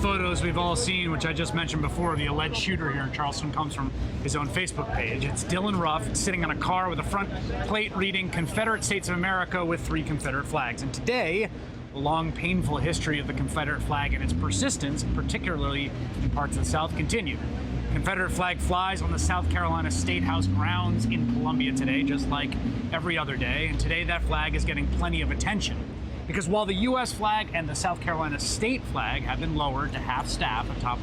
photos we've all seen, which I just mentioned before. The alleged shooter here in Charleston comes from his own Facebook page. It's Dylan Ruff sitting in a car with a front plate reading Confederate States of America with 3 Confederate flags. And today, the long, painful history of the Confederate flag and its persistence, particularly in parts of the South, continued. The Confederate flag flies on the South Carolina State House grounds in Columbia today, just like every other day. And today that flag is getting plenty of attention. Because while the U.S. flag and the South Carolina state flag have been lowered to half staff atop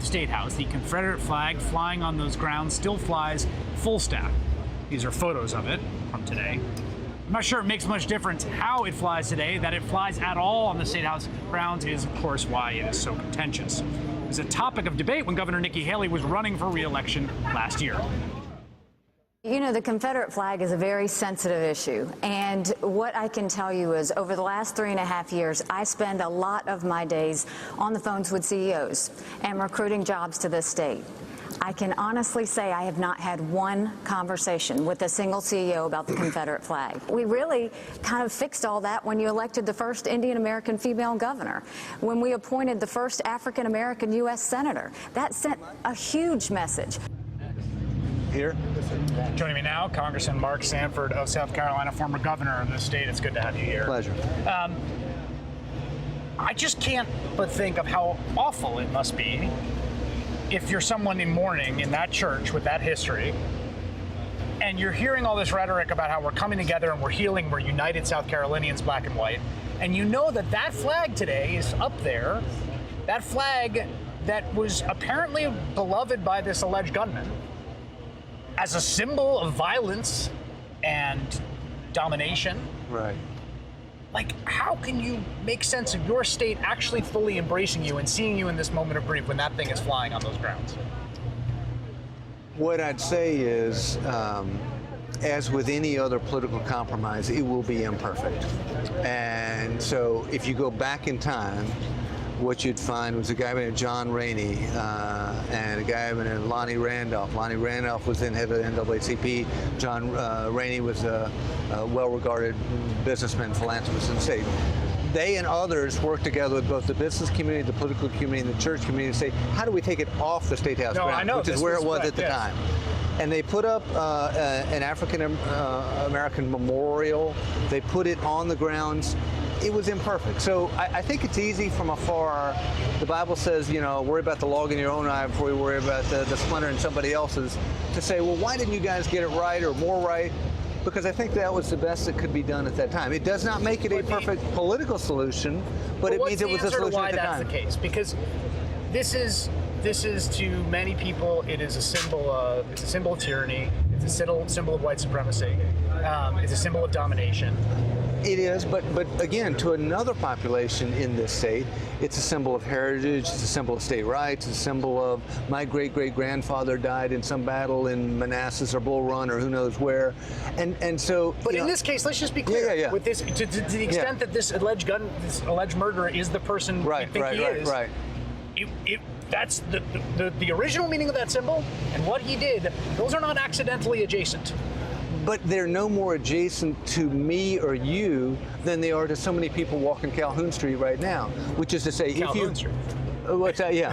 the State House, the Confederate flag flying on those grounds still flies full staff. These are photos of it from today. I'm not sure it makes much difference how it flies today. That it flies at all on the State House grounds is, of course, why it is so contentious. It was a topic of debate when Governor Nikki Haley was running for re-election last year. You know, the Confederate flag is a very sensitive issue. And what I can tell you is over the last 3.5 years, I spend a lot of my days on the phones with CEOs and recruiting jobs to this state. I can honestly say I have not had one conversation with a single CEO about the Confederate flag. We really kind of fixed all that when you elected the first Indian American female governor, when we appointed the first African American U.S. senator. That sent a huge message. Here. Joining me now, Congressman Mark Sanford of South Carolina, former governor of the state. It's good to have you here. Pleasure. I just can't but think of how awful it must be if you're someone in mourning in that church with that history, and you're hearing all this rhetoric about how we're coming together and we're healing, we're united South Carolinians, black and white, and you know that that flag today is up there, that flag that was apparently beloved by this alleged gunman, as a symbol of violence and domination. Right. Like, how can you make sense of your state actually fully embracing you and seeing you in this moment of grief when that thing is flying on those grounds? What I'd say is, as with any other political compromise, it will be imperfect. And so if you go back in time, what you'd find was a guy named John Rainey and a guy named Lonnie Randolph. Lonnie Randolph was then head of the NAACP. John Rainey was a well-regarded businessman, philanthropist in the state. They and others worked together with both the business community, the political community, and the church community to say, how do we take it off the State House grounds, which is where it was at the time. And they put up an African American memorial. They put it on the grounds. It was imperfect. So I think it's easy from afar. The Bible says, you know, worry about the log in your own eye before you worry about the splinter in somebody else's, to say, well, why didn't you guys get it right or more right? Because I think that was the best that could be done at that time. It does not make it a perfect political solution, but it means it was a solution at the time. Why that's the case? Because this is to many people, it is a symbol of tyranny. It's a symbol of white supremacy. It's a symbol of domination. It is, but again, to another population in this state, it's a symbol of heritage, it's a symbol of state rights, it's a symbol of my great-great-grandfather died in some battle in Manassas or Bull Run or who knows where, and so. But in this case, let's just be clear. Yeah. With this, to the extent that this alleged murderer is the person we think he is. Right. That's the original meaning of that symbol, and what he did. Those are not accidentally adjacent. But they're no more adjacent to me or you than they are to so many people walking Calhoun Street right now. Which is to say, Calhoun Street. What's that? Yeah.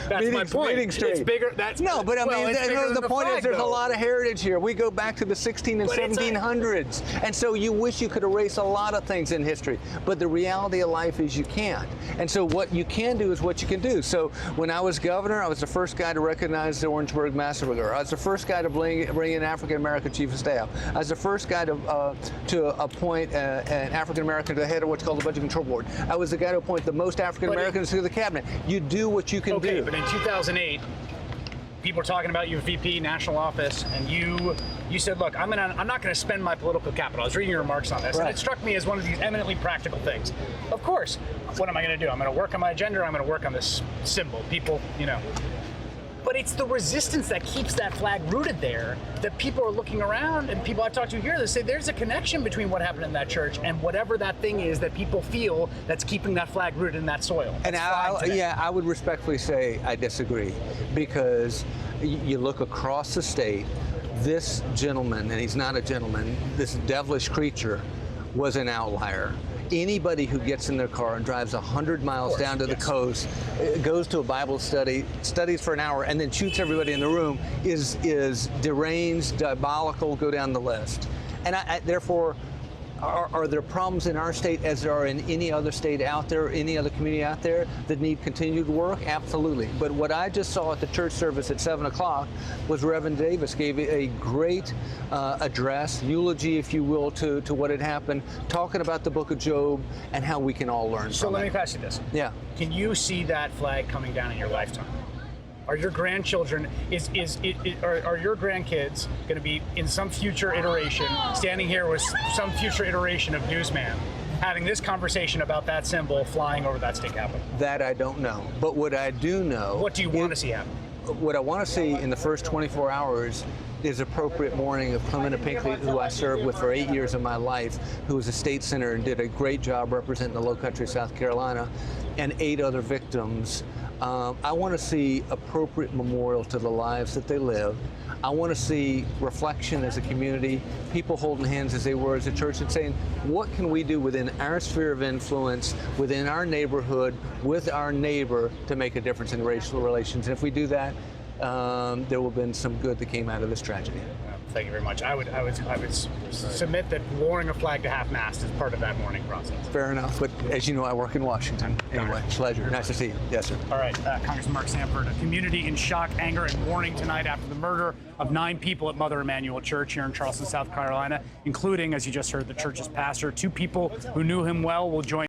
That's my point. Meeting Street. It's bigger. No, but I mean, the point is there's a lot of heritage here. We go back to the 16 and 1700s. And so you wish you could erase a lot of things in history. But the reality of life is you can't. And so what you can do is what you can do. So when I was governor, I was the first guy to recognize the Orangeburg massacre. I was the first guy to bring in African-American chief of staff. I was the first guy to appoint an African-American to the head of what's called the Budget Control Board. I was the guy to appoint the most African-Americans to the cabinet. You do what you can do. Okay, but in 2008, people were talking about you in VP, national office, and you said, look, I'm not going to spend my political capital. I was reading your remarks on this, and it struck me as one of these eminently practical things. Of course, what am I going to do? I'm going to work on my agenda, I'm going to work on this symbol. People, you know. But it's the resistance that keeps that flag rooted there that people are looking around, and people I've talked to here, they say there's a connection between what happened in that church and whatever that thing is that people feel that's keeping that flag rooted in that soil. And I would respectfully say I disagree, because you look across the state, this gentleman, and he's not a gentleman, this devilish creature was an outlier. Anybody who gets in their car and drives 100 miles down to the coast, goes to a Bible study, studies for an hour, and then shoots everybody in the room is deranged, diabolical, go down the list. And therefore, are there problems in our state as there are in any other state out there, any other community out there that need continued work? Absolutely. But what I just saw at the church service at 7 o'clock was Reverend Davis gave a great address, eulogy, if you will, to what had happened, talking about the book of Job and how we can all learn from it. So let me ask you this. Yeah. Can you see that flag coming down in your lifetime? Are your grandchildren, are your grandkids going to be in some future iteration, standing here with some future iteration of Newsman, having this conversation about that symbol flying over that state capitol? That I don't know. But what I do know... What do you want to see happen? What I want to see in the first 24 hours is appropriate mourning of Clementa Pinkley, who I served with for 8 years of my life, who was a state senator and did a great job representing the Low Country, South Carolina, and 8 other victims. I want to see appropriate memorial to the lives that they lived. I want to see reflection as a community, people holding hands as they were as a church and saying, what can we do within our sphere of influence, within our neighborhood, with our neighbor to make a difference in racial relations? And if we do that, there will have been some good that came out of this tragedy. Thank you very much. I would submit that lowering a flag to half-mast is part of that mourning process. Fair enough, but as you know, I work in Washington. Anyway, pleasure. Nice to see you. Yes, sir. All right, Congressman Mark Sanford, a community in shock, anger, and mourning tonight after the murder of 9 people at Mother Emanuel Church here in Charleston, South Carolina, including, as you just heard, the church's pastor. 2 people who knew him well will join